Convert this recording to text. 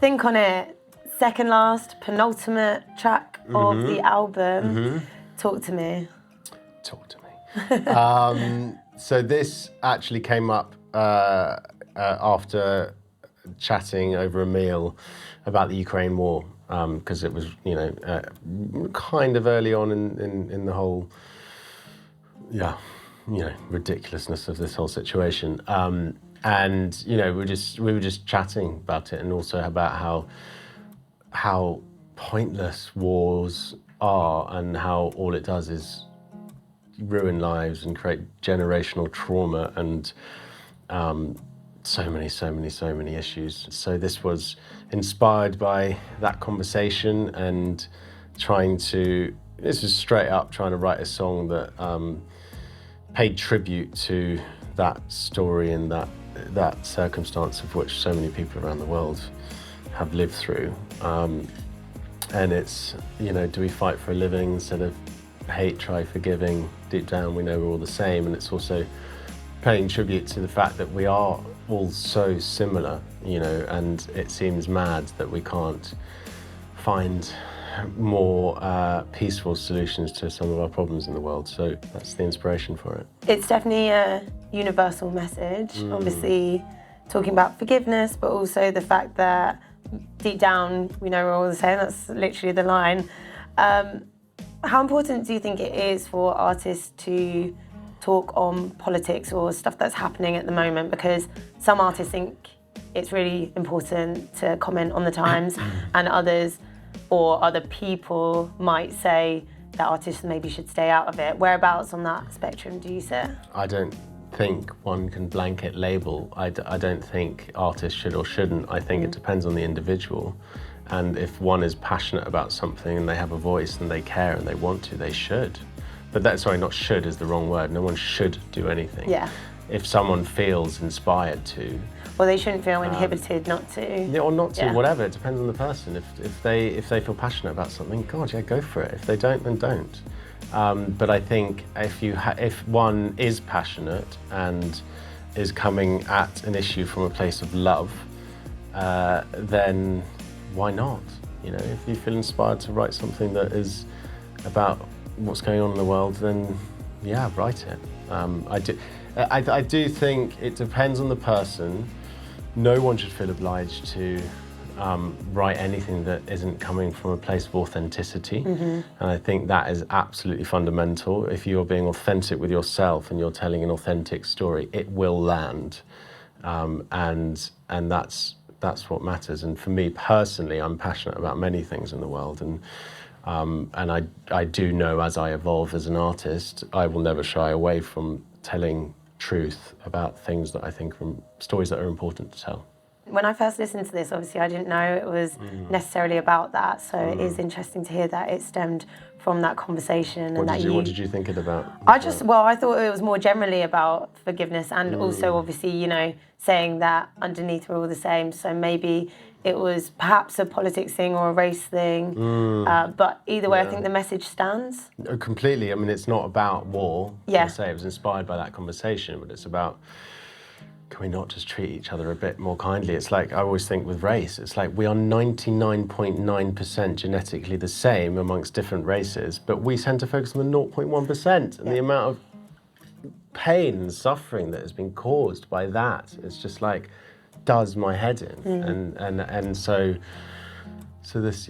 think on it, second last, penultimate track of the album. Talk to me. Talk to me. So this actually came up after chatting over a meal about the Ukraine war, because it was, kind of early on in the whole, ridiculousness of this whole situation. And we were just chatting about it, and also about how pointless wars are, and how all it does is ruin lives and create generational trauma, and so many issues. So this was inspired by that conversation, and this was straight up trying to write a song that paid tribute to that story and that circumstance of which so many people around the world have lived through. And it's, do we fight for a living instead of hate, try forgiving? Deep down we know we're all the same, and it's also paying tribute to the fact that we are all so similar, and it seems mad that we can't find more peaceful solutions to some of our problems in the world. So that's the inspiration for it. It's definitely a universal message, obviously talking about forgiveness, but also the fact that deep down we know we're all the same. That's literally the line. How important do you think it is for artists to talk on politics or stuff that's happening at the moment? Because some artists think it's really important to comment on the times, and others or other people might say that artists maybe should stay out of it. Whereabouts on that spectrum do you sit? I don't think one can blanket label. I don't think artists should or shouldn't. I think it depends on the individual. And if one is passionate about something and they have a voice and they care and they want to, they should. But not should is the wrong word. No one should do anything. Yeah. If someone feels inspired to. Well, they shouldn't feel inhibited not to. Yeah, or not to, whatever. It depends on the person. If they feel passionate about something, God, yeah, go for it. If they don't, then don't. But I think if one is passionate and is coming at an issue from a place of love, then why not? If you feel inspired to write something that is about what's going on in the world, then yeah, write it. I do think it depends on the person. No one should feel obliged to write anything that isn't coming from a place of authenticity. And I think that is absolutely fundamental. If you're being authentic with yourself and you're telling an authentic story, it will land. And that's what matters. And for me personally, I'm passionate about many things in the world, and I do know as I evolve as an artist, I will never shy away from telling truth about things that I think are stories that are important to tell. When I first listened to this, obviously I didn't know it was necessarily about that, so it is interesting to hear that it stemmed from that conversation. What did you think it about? I thought it was more generally about forgiveness, and also obviously, saying that underneath we're all the same, so maybe it was perhaps a politics thing or a race thing, but either way I think the message stands. Completely. I mean, it's not about war. Yeah. I say it was inspired by that conversation, but it's about, can we not just treat each other a bit more kindly? It's like, I always think with race, it's like we are 99.9% genetically the same amongst different races, but we tend to focus on the 0.1%, and the amount of pain and suffering that has been caused by that, it's just like, does my head in. And so this,